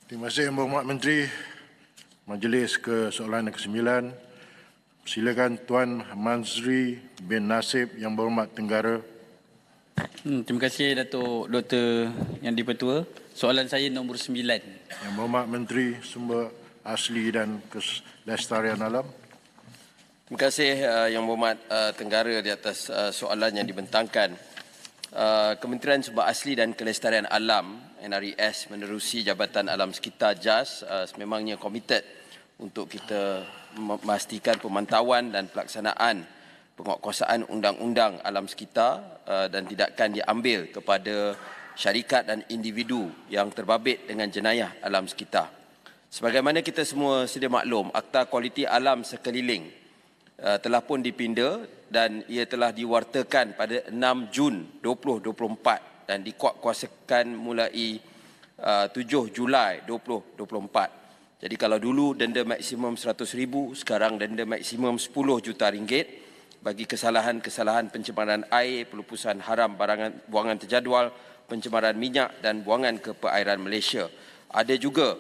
Terima kasih Yang Berhormat Menteri. Majlis ke soalan yang ke-9. Silakan Tuan Mazri bin Nasib Yang Berhormat Tenggara. Terima kasih Datuk Dr. Yang di-Pertua. Soalan saya nombor 9. Yang Berhormat Menteri Sumber Asli dan Kelestarian Alam. Terima kasih Yang Berhormat Tenggara di atas soalan yang dibentangkan. Kementerian Sumber Asli dan Kelestarian Alam NRES menerusi Jabatan Alam Sekitar JAS sememangnya komited untuk kita memastikan pemantauan dan pelaksanaan penguatkuasaan undang-undang alam sekitar dan tindakan diambil kepada syarikat dan individu yang terbabit dengan jenayah alam sekitar. Sebagaimana kita semua sedia maklum, Akta Kualiti Alam Sekeliling telah pun dipinda dan ia telah diwartakan pada 6 Jun 2024 dan dikuatkuasakan mulai 7 Julai 2024. Jadi kalau dulu denda maksimum RM100,000, sekarang denda maksimum RM10 juta bagi kesalahan-kesalahan pencemaran air, pelupusan haram buangan terjadual, pencemaran minyak dan buangan ke perairan Malaysia. Ada juga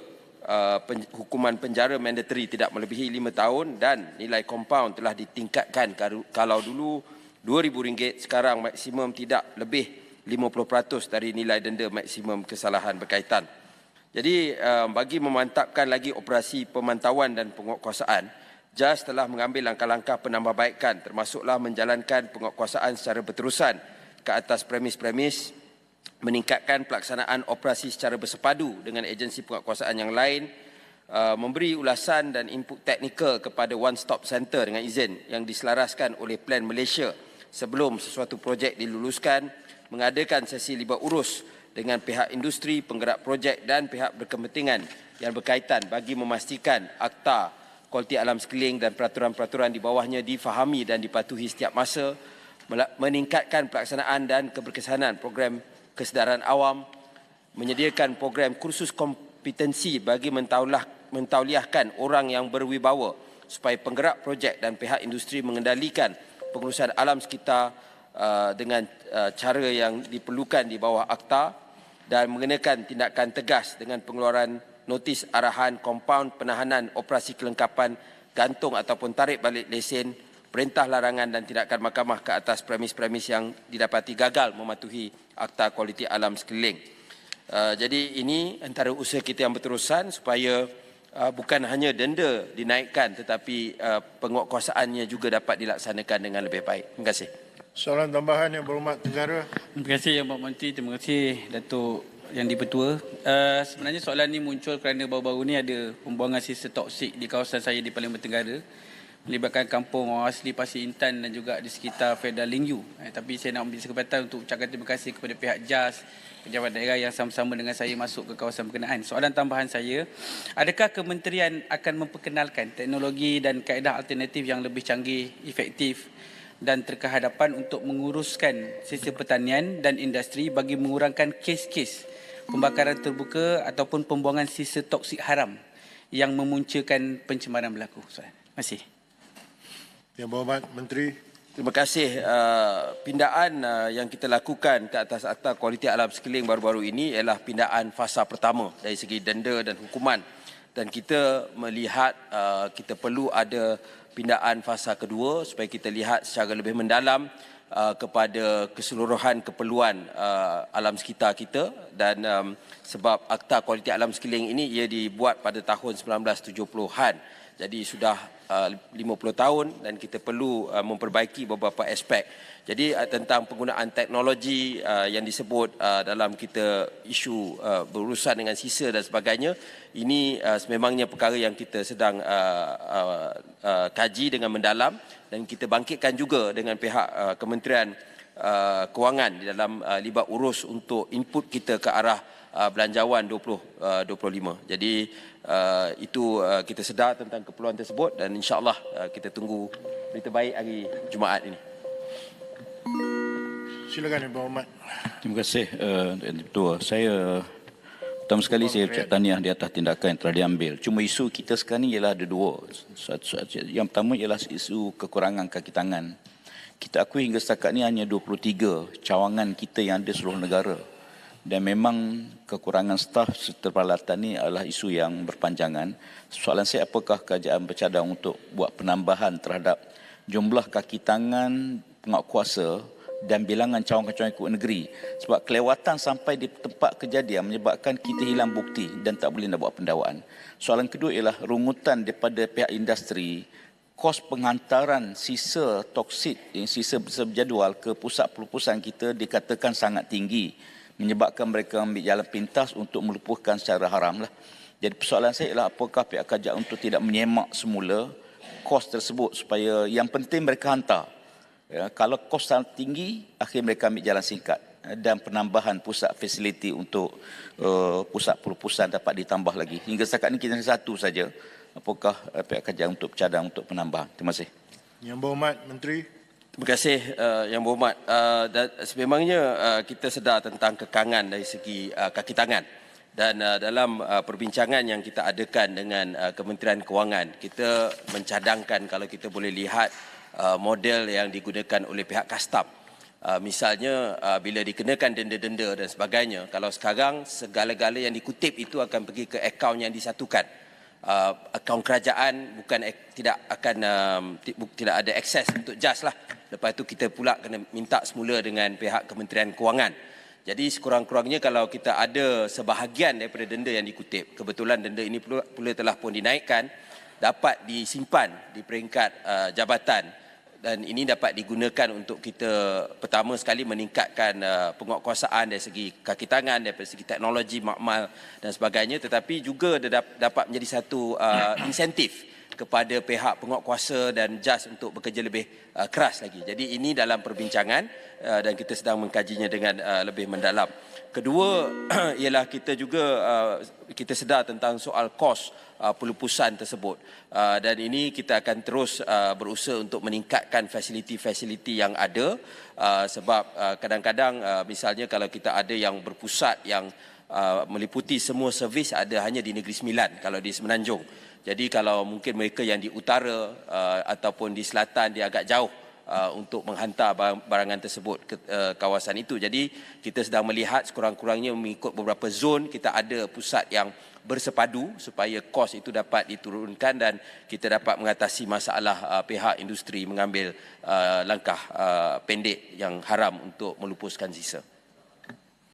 hukuman penjara mandatory tidak melebihi 5 tahun dan nilai kompaun telah ditingkatkan. Kalau dulu RM2,000, sekarang maksimum tidak lebih 50% dari nilai denda maksimum kesalahan berkaitan. Jadi bagi memantapkan lagi operasi pemantauan dan penguatkuasaan, JAS telah mengambil langkah-langkah penambahbaikan termasuklah menjalankan penguatkuasaan secara berterusan ke atas premis-premis, meningkatkan pelaksanaan operasi secara bersepadu dengan agensi penguatkuasaan yang lain, memberi ulasan dan input teknikal kepada One Stop Center dengan izin yang diselaraskan oleh Plan Malaysia sebelum sesuatu projek diluluskan, mengadakan sesi libat urus dengan pihak industri, penggerak projek dan pihak berkepentingan yang berkaitan bagi memastikan Akta Kualiti Alam Sekeliling dan peraturan-peraturan di bawahnya difahami dan dipatuhi setiap masa, meningkatkan pelaksanaan dan keberkesanan program kesedaran awam, menyediakan program kursus kompetensi bagi mentauliahkan orang yang berwibawa supaya penggerak projek dan pihak industri mengendalikan pengurusan alam sekitar dengan cara yang diperlukan di bawah Akta dan mengenakan tindakan tegas dengan pengeluaran notis arahan kompaun penahanan operasi kelengkapan gantung ataupun tarik balik lesen, perintah larangan dan tindakan mahkamah ke atas premis-premis yang didapati gagal mematuhi Akta Kualiti Alam Sekeliling. Jadi ini antara usaha kita yang berterusan supaya bukan hanya denda dinaikkan tetapi penguatkuasaannya juga dapat dilaksanakan dengan lebih baik. Terima kasih. Soalan tambahan Yang Berhormat Tenggara. Terima kasih Yang Berhormat Menteri. Terima kasih Datuk Yang di-Pertua. Sebenarnya soalan ini muncul kerana baru-baru ini ada pembuangan sisa toksik di kawasan saya di Parlimen Tenggara melibatkan kampung orang asli Pasir Intan dan juga di sekitar Fedah Lingyu. Tapi saya nak ambil kesempatan untuk ucapkan terima kasih kepada pihak JAS, pejabat daerah yang sama-sama dengan saya masuk ke kawasan berkenaan. Soalan tambahan saya, adakah kementerian akan memperkenalkan teknologi dan kaedah alternatif yang lebih canggih, efektif dan terkehadapan untuk menguruskan sistem pertanian dan industri bagi mengurangkan kes-kes pembakaran terbuka ataupun pembuangan sisa toksik haram yang memunculkan pencemaran berlaku? Terima kasih. Yang Berhormat Menteri. Terima kasih. Pindaan yang kita lakukan ke atas Akta Kualiti Alam Sekeliling baru-baru ini ialah pindaan fasa pertama dari segi denda dan hukuman. Dan kita melihat kita perlu ada pindaan fasa kedua supaya kita lihat secara lebih mendalam kepada keseluruhan keperluan alam sekitar kita dan sebab Akta Kualiti Alam Sekeliling ini ia dibuat pada tahun 1970-an. Jadi sudah 50 tahun dan kita perlu memperbaiki beberapa aspek. Jadi tentang penggunaan teknologi yang disebut dalam kita isu berurusan dengan sisa dan sebagainya, ini sememangnya perkara yang kita sedang kaji dengan mendalam dan kita bangkitkan juga dengan pihak Kementerian Kewangan di dalam libat urus untuk input kita ke arah belanjawan 2025. Jadi itu kita sedar tentang keperluan tersebut dan insya-Allah kita tunggu berita baik hari Jumaat ini. Silakan Yang Berhormat. Terima kasih Ketua. Saya pertama sekali saya ucap tahniah di atas tindakan yang telah diambil. Cuma isu kita sekarang ni ialah ada dua. Yang pertama ialah isu kekurangan kaki tangan. Kita akui hingga setakat ni hanya 23 cawangan kita yang ada seluruh negara. dan memang kekurangan staf serta peralatan ini adalah isu yang berpanjangan. Soalan saya, apakah kerajaan bercadang untuk buat penambahan terhadap jumlah kaki tangan penguatkuasa dan bilangan cawangan-cawangan ikut negeri, sebab kelewatan sampai di tempat kejadian menyebabkan kita hilang bukti dan tak boleh nak buat pendakwaan. Soalan kedua ialah rungutan daripada pihak industri, kos penghantaran sisa toksit, sisa berjadual ke pusat pelupusan kita dikatakan sangat tinggi, menyebabkan mereka ambil jalan pintas untuk melupuhkan secara haram lah. Jadi persoalan saya ialah apakah pihak kerajaan untuk tidak menyemak semula kos tersebut supaya yang penting mereka hantar. Ya, kalau kos sangat tinggi, akhirnya mereka ambil jalan singkat, dan penambahan pusat fasiliti untuk pusat pelupusan dapat ditambah lagi. Hingga setakat ini kita ada satu saja. Apakah pihak kerajaan untuk bercadang untuk penambahan? Terima kasih. Yang Berhormat Menteri. Terima kasih Yang Berhormat. Dan sememangnya kita sedar tentang kekangan dari segi kaki tangan. Dan dalam perbincangan yang kita adakan dengan Kementerian Kewangan, kita mencadangkan kalau kita boleh lihat model yang digunakan oleh pihak kastam. Misalnya bila dikenakan denda-denda dan sebagainya, kalau sekarang segala-gala yang dikutip itu akan pergi ke akaun yang disatukan. Akaun kerajaan tidak ada akses untuk JAS lah. Lepas itu kita pula kena minta semula dengan pihak Kementerian Kewangan. Jadi sekurang-kurangnya kalau kita ada sebahagian daripada denda yang dikutip, kebetulan denda ini pula telah pun dinaikkan, dapat disimpan di peringkat jabatan, dan ini dapat digunakan untuk kita pertama sekali meningkatkan penguatkuasaan dari segi kaki tangan, dari segi teknologi, makmal dan sebagainya, tetapi juga dapat menjadi satu insentif kepada pihak penguatkuasa dan JAS untuk bekerja lebih keras lagi. Jadi ini dalam perbincangan dan kita sedang mengkajinya dengan lebih mendalam. Kedua ialah kita juga kita sedar tentang soal kos pelupusan tersebut, dan ini kita akan terus berusaha untuk meningkatkan fasiliti-fasiliti yang ada, sebab kadang-kadang misalnya kalau kita ada yang berpusat yang meliputi semua servis ada hanya di Negeri Sembilan kalau di Semenanjung. Jadi kalau mungkin mereka yang di utara ataupun di selatan dia agak jauh untuk menghantar barangan tersebut ke kawasan itu. Jadi kita sedang melihat sekurang-kurangnya mengikut beberapa zon kita ada pusat yang bersepadu supaya kos itu dapat diturunkan dan kita dapat mengatasi masalah pihak industri mengambil langkah pendek yang haram untuk melupuskan sisa.